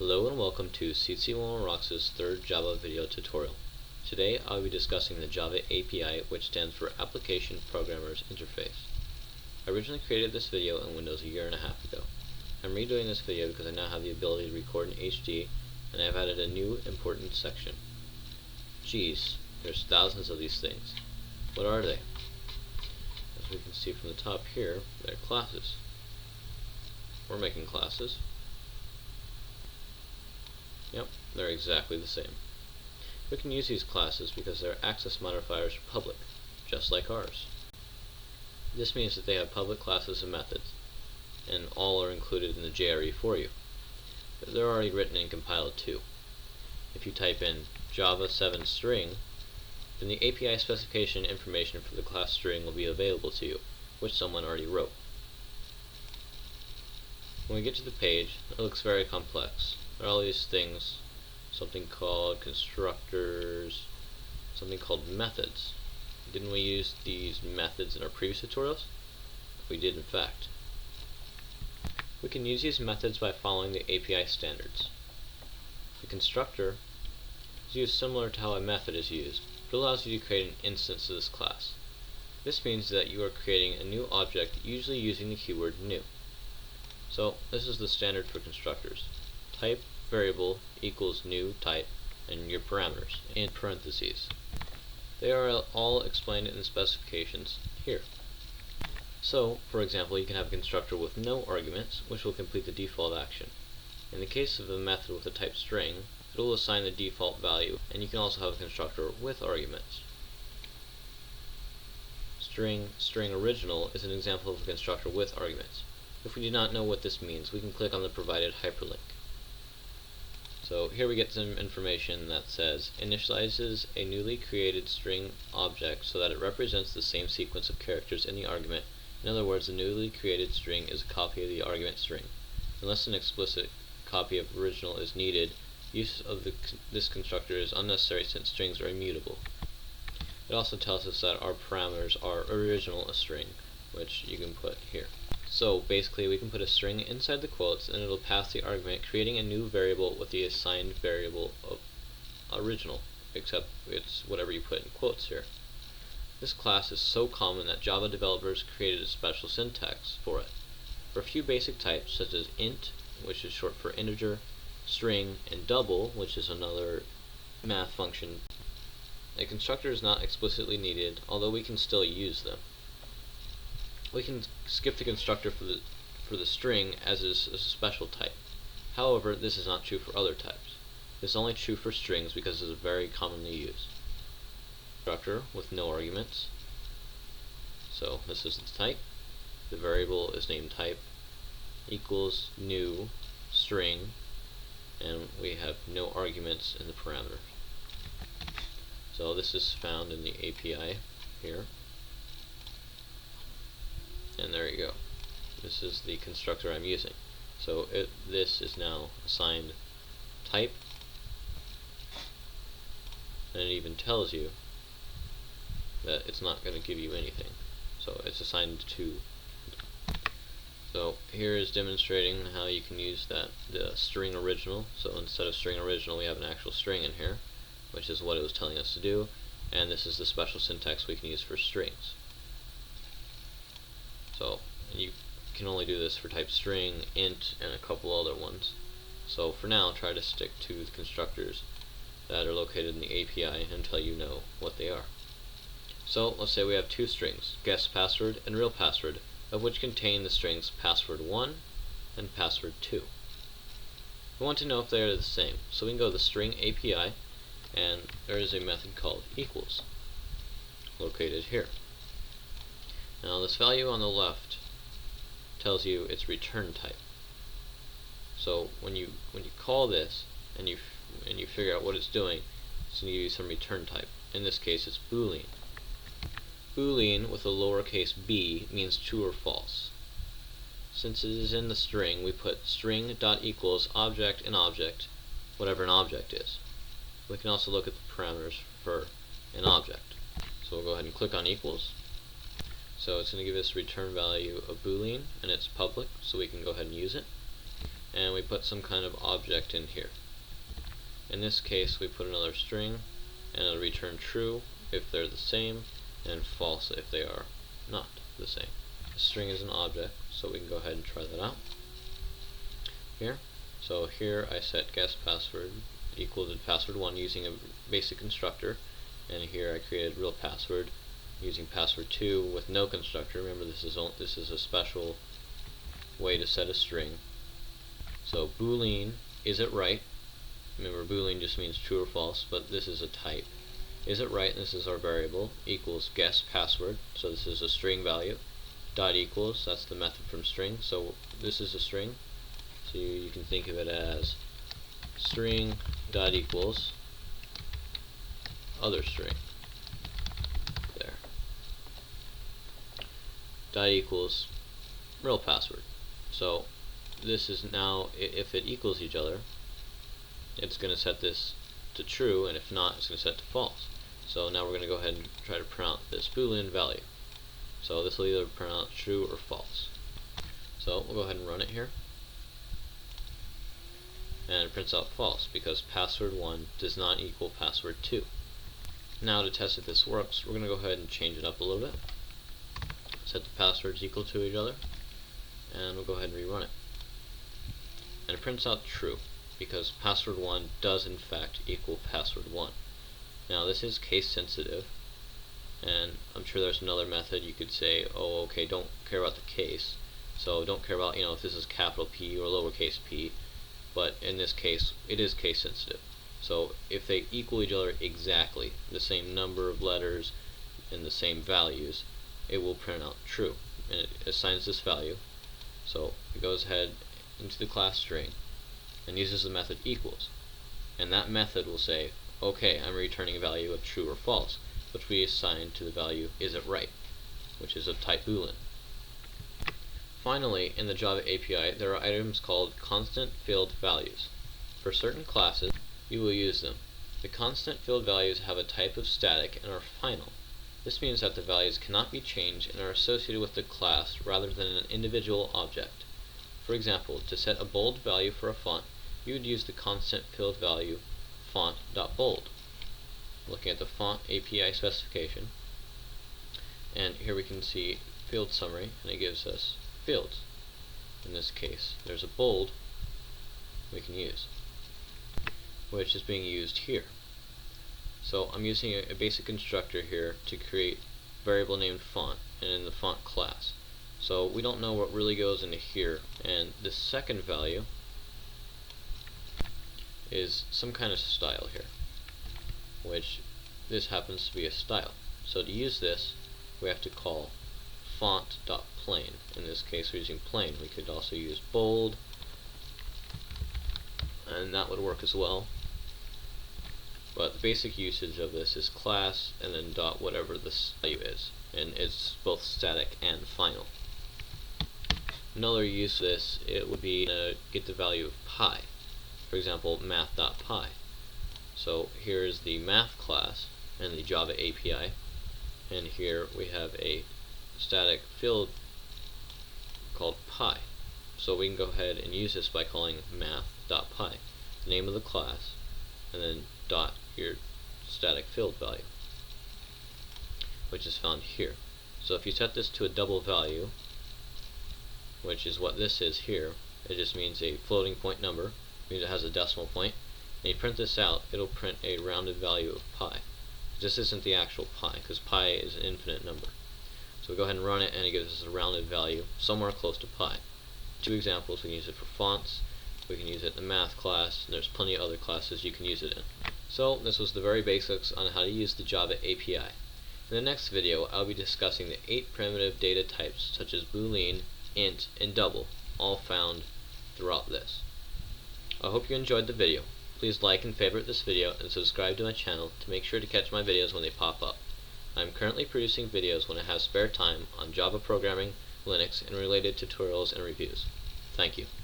Hello and welcome to CC101 Rocks' third Java video tutorial. Today I'll be discussing the Java API, which stands for Application Programmers Interface. I originally created this video in Windows a year and a half ago. I'm redoing this video because I now have the ability to record in HD, and I've added a new important section. Geez, there's thousands of these things. What are they? As we can see from the top here, they're classes. We're making classes. Yep, they're exactly the same. We can use these classes because their access modifiers are public, just like ours. This means that they have public classes and methods, and all are included in the JRE for you. They're already written and compiled too. If you type in Java 7 string, then the API specification information for the class string will be available to you, which someone already wrote. When we get to the page, it looks very complex. There are all these things, something called constructors, something called methods. Didn't we use these methods in our previous tutorials? We did, in fact. We can use these methods by following the API standards. The constructor is used similar to how a method is used, but allows you to create an instance of this class. This means that you are creating a new object, usually using the keyword new. So this is the standard for constructors. Type variable equals new type and your parameters in parentheses. They are all explained in the specifications here. So, for example, you can have a constructor with no arguments, which will complete the default action. In the case of a method with a type string, it will assign the default value, and you can also have a constructor with arguments. String original is an example of a constructor with arguments. If we do not know what this means, we can click on the provided hyperlink. So here we get some information that says initializes a newly created string object so that it represents the same sequence of characters in the argument. In other words, the newly created string is a copy of the argument string. Unless an explicit copy of original is needed, use of this constructor is unnecessary since strings are immutable. It also tells us that our parameters are original a string, which you can put here. So basically we can put a string inside the quotes and it'll pass the argument, creating a new variable with the assigned variable of original, except it's whatever you put in quotes here. This class is so common that Java developers created a special syntax for it. For a few basic types such as int, which is short for integer, string, and double, which is another math function, a constructor is not explicitly needed, although we can still use them. We can skip the constructor for the string as is a special type. However, this is not true for other types. This is only true for strings because it is very commonly used. Constructor with no arguments. So this is the type. The variable is named type equals new string, and we have no arguments in the parameter. So this is found in the API here. And there you go. This is the constructor I'm using. So this is now assigned type, and it even tells you that it's not going to give you anything. So it's assigned to. So here is demonstrating how you can use the string original. So instead of string original, we have an actual string in here, which is what it was telling us to do, and this is the special syntax we can use for strings. So you can only do this for type string, int, and a couple other ones. So for now, try to stick to the constructors that are located in the API until you know what they are. So let's say we have two strings, guest password and real password, of which contain the strings password1 and password2. We want to know if they are the same, so we can go to the string API, and there is a method called equals located here. Now this value on the left tells you its return type. So when you call this and you figure out what it's doing, it's going to give you some return type. In this case, it's Boolean. Boolean with a lowercase b means true or false. Since it is in the string, we put string.equals object and object, whatever an object is. We can also look at the parameters for an object. So we'll go ahead and click on equals. So it's going to give us return value of Boolean, and it's public, so we can go ahead and use it. and we put some kind of object in here. In this case we put another string, and it'll return true if they're the same and false if they are not the same. The string is an object, so we can go ahead and try that out here. So here I set guest password equal to password1 using a basic constructor, and here I created real password using password2 with no constructor. Remember, this is a special way to set a string. So boolean, is it right? Remember, boolean just means true or false, but this is a type. Is it right? This is our variable, equals guest password, so this is a string value. Dot equals, that's the method from string, so this is a string, so you can think of it as string dot equals other string. There. Dot equals real password. So this is now, if it equals each other, it's going to set this to true, and if not, it's going to set to false. So now we're going to go ahead and try to print out this boolean value. So this will either print out true or false. So we'll go ahead and run it here, and it prints out false because password1 does not equal password2. Now to test if this works, we're going to go ahead and change it up a little bit. Set the passwords equal to each other, and we'll go ahead and rerun it. And it prints out true because password1 does in fact equal password1. Now this is case sensitive, and I'm sure there's another method you could say, oh okay, don't care about the case, so don't care about, if this is capital P or lowercase p, but in this case it is case sensitive. So if they equal each other exactly, the same number of letters and the same values, it will print out true, and it assigns this value. So it goes ahead into the class string and uses the method equals, and that method will say, okay, I'm returning a value of true or false, which we assign to the value is it right, which is of type boolean. Finally, in the Java API, there are items called constant field values. For certain classes, you will use them. The constant field values have a type of static and are final. This means that the values cannot be changed and are associated with the class rather than an individual object. For example, to set a bold value for a font, you would use the constant field value font.bold. Looking at the font API specification, and here we can see field summary, and it gives us fields. In this case, there's a bold we can use, which is being used here. So I'm using a basic constructor here to create a variable named font, and in the font class. So we don't know what really goes into here, and the second value is some kind of style here, which this happens to be a style. So to use this, we have to call font.plain. In this case, we're using plain. We could also use bold, and that would work as well. But the basic usage of this is class and then dot whatever this value is, and it's both static and final. Another use of this, it would be to get the value of pi. For example, math.pi. So here's the math class and the Java API, and here we have a static field called pi. So we can go ahead and use this by calling math.pi, the name of the class, and then dot your static field value, which is found here. So if you set this to a double value, which is what this is here, it just means a floating point number, means it has a decimal point, and you print this out, it'll print a rounded value of pi. This isn't the actual pi, because pi is an infinite number. So we go ahead and run it, and it gives us a rounded value somewhere close to pi. Two examples: we can use it for fonts, we can use it in the math class, and there's plenty of other classes you can use it in. So this was the very basics on how to use the Java API. In the next video, I'll be discussing the 8 primitive data types such as boolean, int, and double, all found throughout this. I hope you enjoyed the video. Please like and favorite this video and subscribe to my channel to make sure to catch my videos when they pop up. I am currently producing videos when I have spare time on Java programming, Linux, and related tutorials and reviews. Thank you.